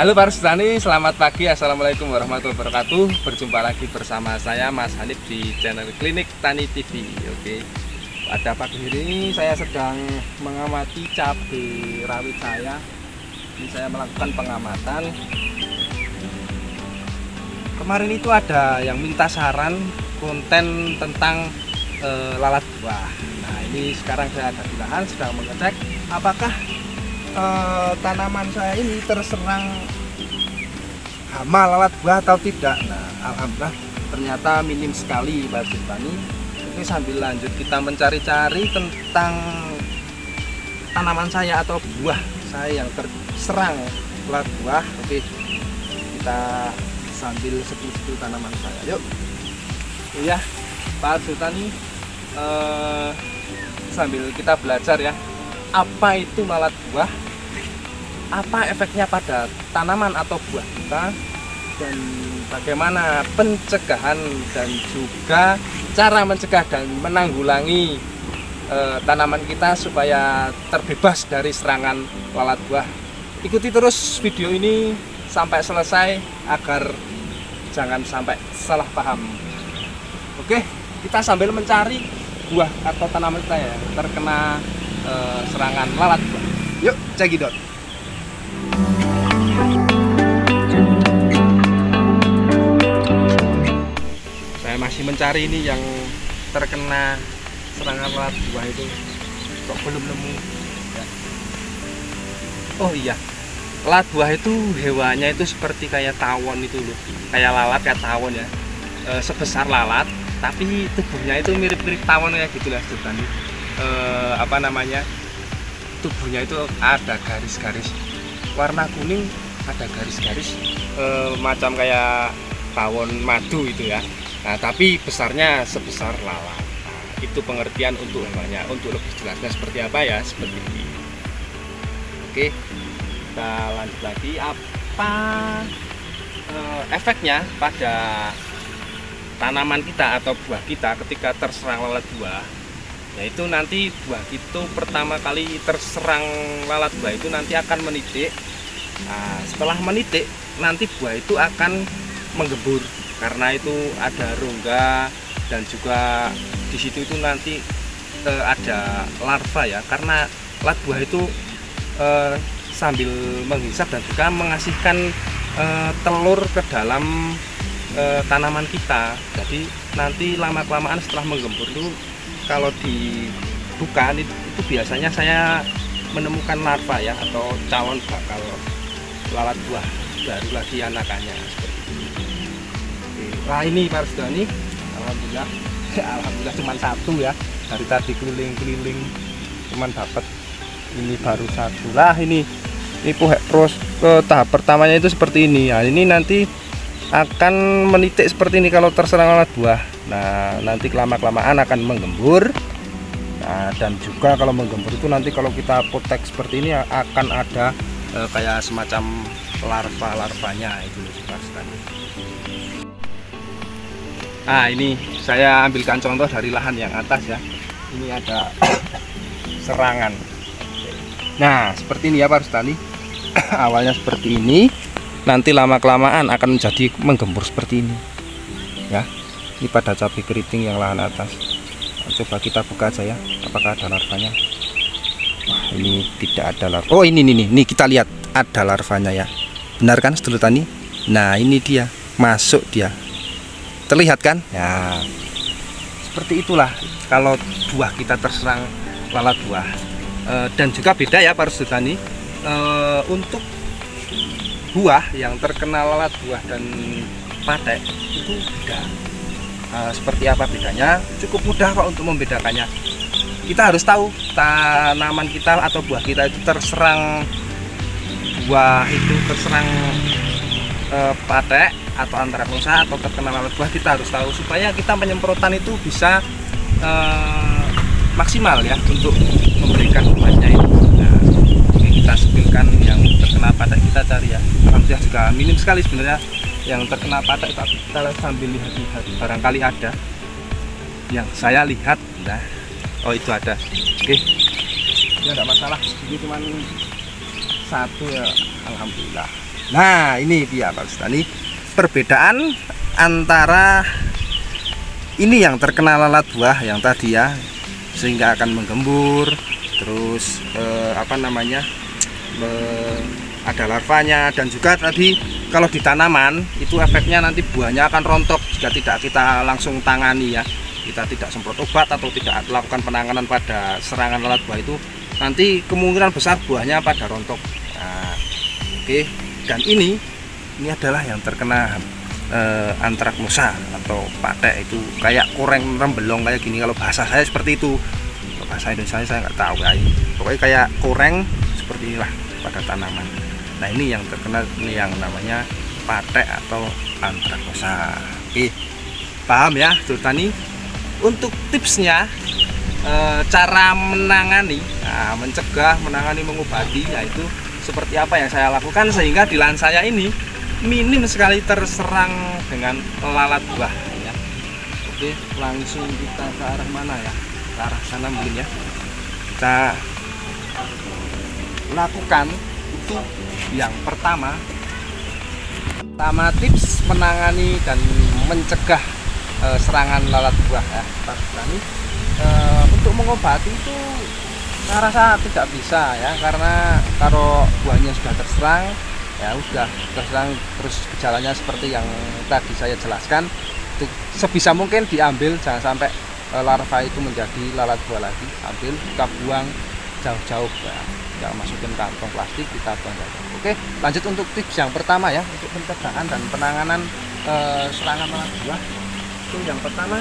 Halo Pak Rusdani, selamat pagi. Assalamualaikum warahmatullahi wabarakatuh. Berjumpa lagi bersama saya Mas Hanif di channel Klinik Tani TV. Oke, pada pagi ini saya sedang mengamati cabai rawit saya. Ini saya melakukan pengamatan. Kemarin itu ada yang minta saran konten tentang lalat buah. Nah, ini sekarang saya ada di lahan sedang mengecek apakah tanaman saya ini terserang hama lalat buah atau tidak. Nah, alhamdulillah ternyata minim sekali Pak Rusdani. Ini sambil lanjut kita mencari-cari tentang tanaman saya atau buah saya yang terserang lalat buah. Oke, kita sambil sepi-sepi tanaman saya. Yuk. Iya, Pak Rusdani, sambil kita belajar ya, apa itu lalat buah, apa efeknya pada tanaman atau buah kita, dan bagaimana pencegahan dan juga cara mencegah dan menanggulangi tanaman kita supaya terbebas dari serangan lalat buah. Ikuti terus video ini sampai selesai agar jangan sampai salah paham. Oke, kita sambil mencari buah atau tanaman kita ya terkena serangan lalat buah. Yuk, cekidot. Saya masih mencari ini yang terkena serangan lalat buah itu, kok belum nemu ya. Oh iya, lalat buah itu hewannya itu seperti kayak tawon itu loh, kayak lalat, kayak tawon ya, sebesar lalat tapi tubuhnya itu mirip-mirip tawon kayak gitulah Rusdani. Apa namanya, tubuhnya itu ada garis-garis warna kuning, ada garis-garis macam kayak tawon madu itu ya. Nah, tapi besarnya sebesar lalat. Nah, itu pengertian untuk hewannya. Untuk lebih jelasnya seperti apa ya, seperti ini. Oke, kita lanjut lagi. Apa efeknya pada tanaman kita atau buah kita ketika terserang lalat buah? Yaitu nanti buah itu pertama kali terserang lalat buah itu nanti akan menitik. Nah, setelah menitik nanti buah itu akan menggembur karena itu ada rongga, dan juga di situ itu nanti ada larva ya, karena lalat buah itu sambil menghisap dan juga mengasihkan telur ke dalam tanaman kita. Jadi nanti lama-kelamaan setelah menggembur itu kalau dibuka itu biasanya saya menemukan larva ya, atau calon bakal lalat buah baru lagi anakannya seperti ini. Oke. Nah, ini Pak Rusdani, alhamdulillah alhamdulillah cuma satu ya, dari tadi keliling-keliling cuman dapat ini baru satu. Lah ini terus ke tahap pertamanya itu seperti ini ya. Ini nanti akan menitik seperti ini kalau terserang lalat buah. Nah, nanti kelamaan akan menggembur. Nah, dan juga kalau menggembur itu nanti kalau kita potek seperti ini akan ada kayak semacam larva-larvanya itu. Nah, ini saya ambilkan contoh dari lahan yang atas ya. Ini ada serangan. Nah, seperti ini ya Pak Rusdani. Awalnya seperti ini, nanti lama-kelamaan akan menjadi menggembur seperti ini ya. Ini pada cabai keriting yang lahan atas. Coba kita buka aja ya, apakah ada larvanya. Wah, ini tidak ada larva. Oh, ini kita lihat ada larvanya ya. Benar kan sedulur tani? Nah, ini dia, masuk dia. Terlihat kan? Ya, seperti itulah kalau buah kita terserang lalat buah. Dan juga beda ya Pak Rusdani, untuk buah yang terkena lalat buah dan patek itu beda. Seperti apa bedanya? Cukup mudah kok untuk membedakannya. Kita harus tahu tanaman kita atau buah kita itu terserang patek atau antraknosa atau terkena lalat buah. Kita harus tahu supaya kita penyemprotan itu bisa maksimal ya untuk memberikan buahnya itu. Nah, kita sepilkan yang terkena patek, kita cari ya. Alhamdulillah juga minim sekali sebenarnya yang terkena patek, tapi kita sambil lihat barangkali ada yang saya lihat. Nah, oh itu ada. Oke, ya enggak masalah, ini cuma satu ya, alhamdulillah. Nah ini dia Pak Sutani, perbedaan antara ini yang terkena lalat buah yang tadi ya, sehingga akan menggembur, terus ada larvanya, dan juga tadi kalau di tanaman itu efeknya nanti buahnya akan rontok jika tidak kita langsung tangani ya, kita tidak semprot obat atau tidak lakukan penanganan pada serangan lalat buah itu, nanti kemungkinan besar buahnya pada rontok. Nah, oke. Dan ini adalah yang terkena antraknosa atau patek, itu kayak koreng rembelong kayak gini kalau bahasa saya seperti itu. Kalau bahasa Indonesia saya nggak tahu ya, pokoknya kayak koreng seperti inilah pada tanaman. Nah ini yang terkena, ini yang namanya patek atau antraknosa. Oke, paham ya Tani? Untuk tipsnya, cara menangani, mencegah, menangani, mengobati, yaitu seperti apa yang saya lakukan sehingga di lahan saya ini minim sekali terserang dengan lalat buah ya. Oke, langsung kita ke arah mana ya? Ke arah sana mungkin ya. Kita lakukan itu yang pertama tips menangani dan mencegah serangan lalat buah ya Pak Sutani. Untuk mengobati itu saya rasa tidak bisa ya, karena kalau buahnya sudah terserang ya, sudah terserang terus gejalanya seperti yang tadi saya jelaskan, itu sebisa mungkin diambil, jangan sampai larva itu menjadi lalat buah lagi. Ambil, kita buang jauh-jauh ya, kita masukin kantong plastik, kita buang jauh. Oke, lanjut untuk tips yang pertama ya, untuk pencegahan dan penanganan serangan lalat buah. Itu yang pertama,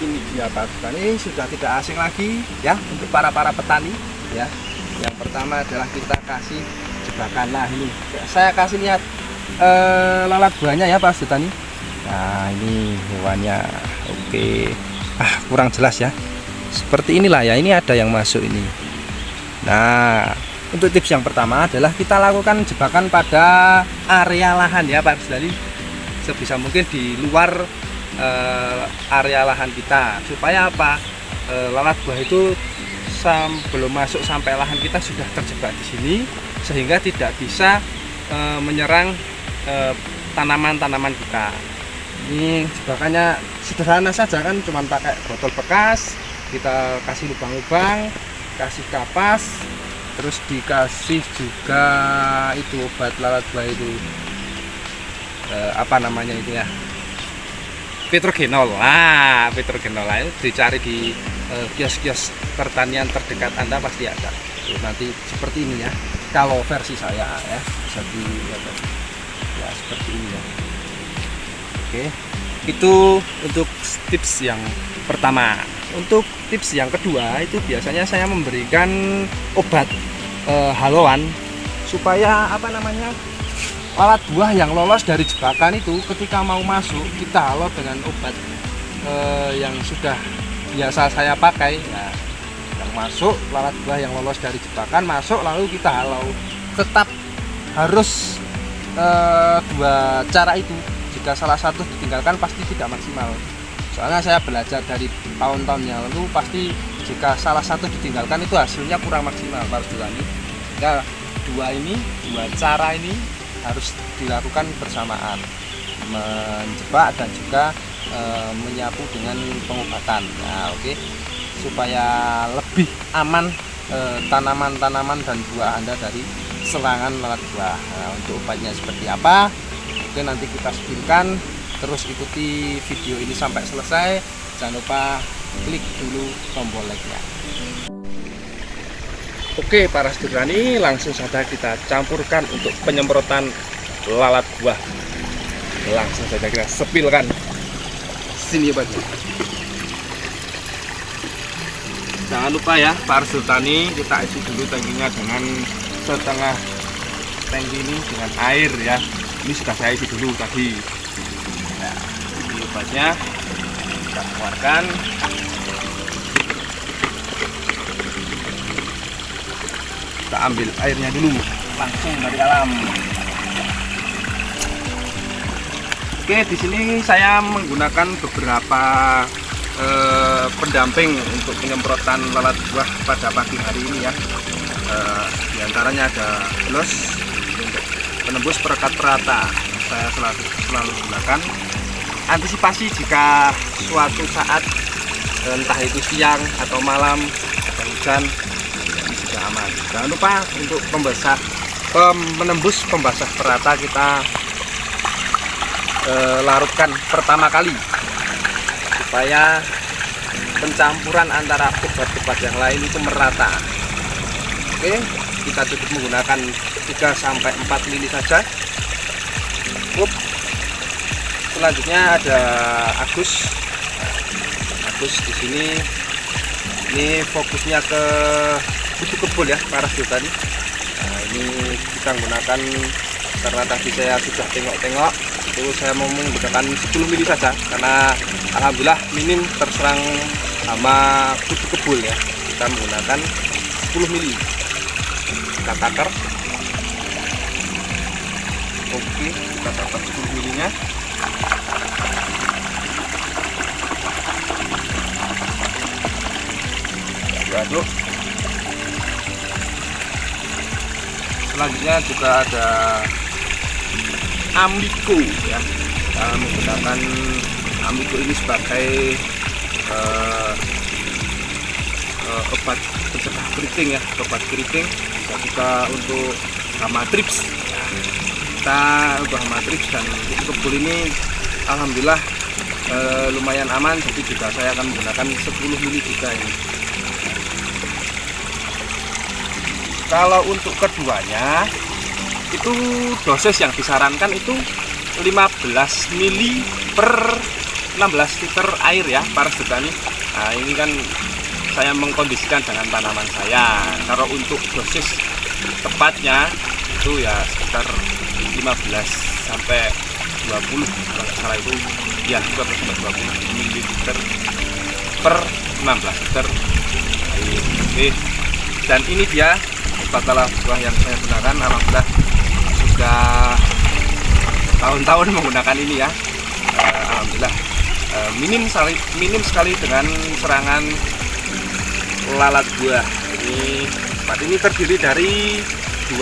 ini dia Pak Sutani, sudah tidak asing lagi ya untuk para petani ya. Yang pertama adalah kita kasih jebakan. Nah ini saya kasih lihat lalat buahnya ya Pak Sutani. Nah ini hewannya. Oke, kurang jelas ya, seperti inilah ya, ini ada yang masuk ini. Nah untuk tips yang pertama adalah kita lakukan jebakan pada area lahan ya Pak Sutani, sebisa mungkin di luar area lahan kita, supaya apa, lalat buah itu belum masuk sampai lahan kita sudah terjebak di sini, sehingga tidak bisa menyerang tanaman-tanaman kita. Ini jebakannya sederhana saja kan, cuman pakai botol bekas, kita kasih lubang-lubang, kasih kapas, terus dikasih juga itu obat lalat buah itu, apa namanya itu ya, Pitrogenol. Pitrogenol itu dicari di kios-kios pertanian terdekat Anda pasti ada. Nanti seperti ini ya, kalau versi saya ya, bisa dilihat ya seperti ini ya. Oke, itu untuk tips yang pertama. Untuk tips yang kedua itu biasanya saya memberikan obat haluan, supaya apa namanya, lalat buah yang lolos dari jebakan itu ketika mau masuk, kita halau dengan obat yang sudah biasa saya pakai ya. Yang masuk, lalat buah yang lolos dari jebakan masuk, lalu kita halau. Tetap harus dua cara itu. Jika salah satu ditinggalkan pasti tidak maksimal. Soalnya saya belajar dari tahun-tahun yang lalu, pasti jika salah satu ditinggalkan itu hasilnya kurang maksimal Pak Sutani. Ya, dua cara ini harus dilakukan bersamaan, menjebak dan juga menyapu dengan pengobatan. Nah, oke, supaya lebih aman tanaman-tanaman dan buah Anda dari serangan lalat buah. Nah, untuk obatnya seperti apa? Oke, nanti kita spinkan, terus ikuti video ini sampai selesai. Jangan lupa klik dulu tombol like-nya. Oke, para sedulurani, langsung saja kita campurkan untuk penyemprotan lalat buah. Langsung saja kita sepilkan. Sini ya Pak. Jangan lupa ya, para sedulurani, kita isi dulu tangkinya dengan setengah tangki ini dengan air ya. Ini sudah saya isi dulu tadi. Nah, ini obatnya kita keluarkan. Kita ambil airnya dulu langsung dari alam. Oke, di sini saya menggunakan beberapa pendamping untuk penyemprotan lalat buah pada pagi hari ini ya. Di antaranya ada glos untuk penembus perekat perata. Saya selalu gunakan antisipasi jika suatu saat entah itu siang atau malam ada hujan, ini sudah aman. Jangan lupa untuk menembus pembasah perata kita larutkan pertama kali supaya pencampuran antara obat-obat yang lain itu merata. Oke, kita cukup menggunakan 3-4 mili saja. Cukup. Selanjutnya ada Agus. Agus di sini. Ini fokusnya ke kutu kebul ya, para tadi. Nah, ini kita menggunakan karena tadi saya sudah tengok-tengok, itu saya mau menggunakan 10 mili saja karena alhamdulillah minim terserang hama kutu kebul ya. Kita menggunakan 10 mili. Kita takar. Oke, kita dapat 10 milinya. Aduk. Selanjutnya juga ada Amico ya. Kita menggunakan Amico ini sebagai obat pencegah keriting ya, obat keriting, bisa juga untuk hama trips. Kita untuk hama trips dan kutu kebul ini alhamdulillah lumayan aman, jadi juga saya akan menggunakan 10 mili juga ini. Kalau untuk keduanya itu dosis yang disarankan itu 15 mili per 16 liter air ya, para petani. Nah, ini kan saya mengkondisikan dengan tanaman saya. Kalau untuk dosis tepatnya itu ya sekitar 15 sampai 20 kalau nggak salah itu ya, juga 20 ml per 16 liter air. Oke, dan ini dia obat lalap buah yang saya gunakan. Alhamdulillah sudah tahun-tahun menggunakan ini ya. Alhamdulillah minim sekali dengan serangan lalat buah. Obat ini terdiri dari 2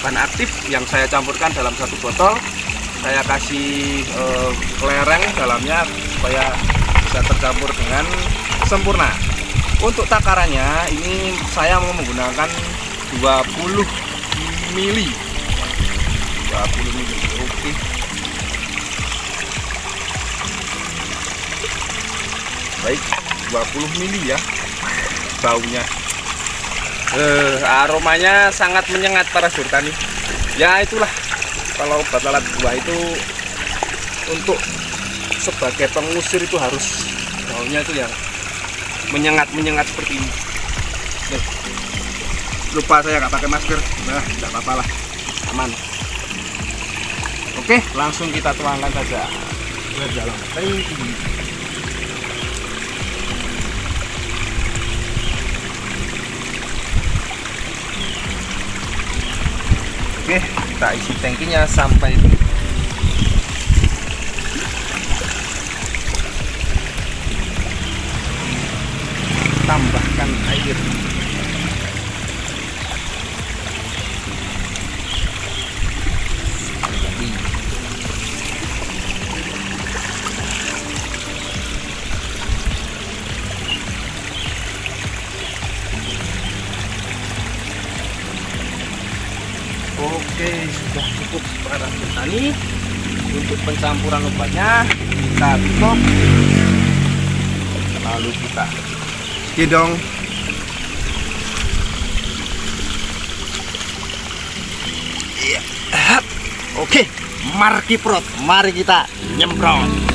bahan aktif yang saya campurkan dalam 1 botol. Saya kasih kelereng dalamnya supaya bisa tercampur dengan sempurna. Untuk takarannya ini saya mau menggunakan 20 mili. 20 mili. Oke. Baik, 20 mili ya. Baunya. Aromanya sangat menyengat para surtani. Ya itulah, kalau obat lalat buah itu untuk sebagai pengusir itu harus baunya itu yang menyengat seperti ini. Nih. Lupa saya nggak pakai masker, nah nggak apa-apa lah, aman. Oke, langsung kita tuangkan saja ke dalam tangki. Oke, kita isi tangkinya sampai tambahkan air. Oke, sudah cukup para petani. Untuk pencampuran obatnya kita tutup, lalu kita gendong. Iya. Oke, markiprot, mari kita nyemprot.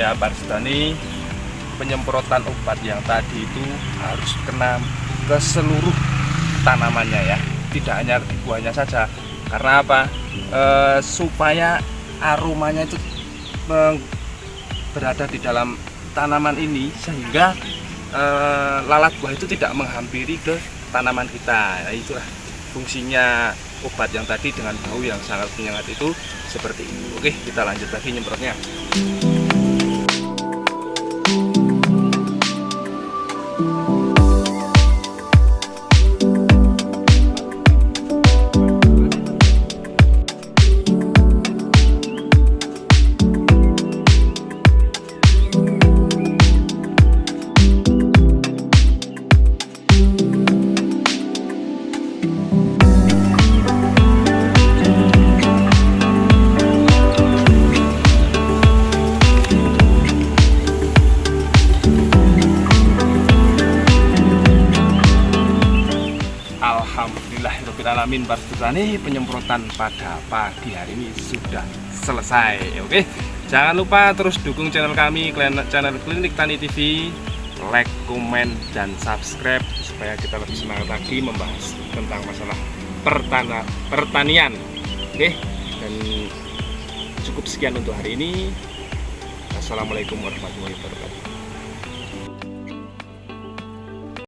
ya Pak Sutani, penyemprotan obat yang tadi itu harus kena ke seluruh tanamannya ya, tidak hanya buahnya saja. Karena apa? Supaya aromanya itu berada di dalam tanaman ini, sehingga lalat buah itu tidak menghampiri ke tanaman kita. Nah, itulah fungsinya obat yang tadi dengan bau yang sangat menyengat itu seperti ini. Oke, kita lanjut lagi nyemprotnya. Alhamdulillahirobbilalamin, Pak Sutani, penyemprotan pada pagi hari ini sudah selesai. Oke, jangan lupa terus dukung channel kami, channel Klinik Tani TV, like, komen, dan subscribe supaya kita lebih semangat lagi membahas tentang masalah pertanian. Oke, dan cukup sekian untuk hari ini. Assalamualaikum warahmatullahi wabarakatuh.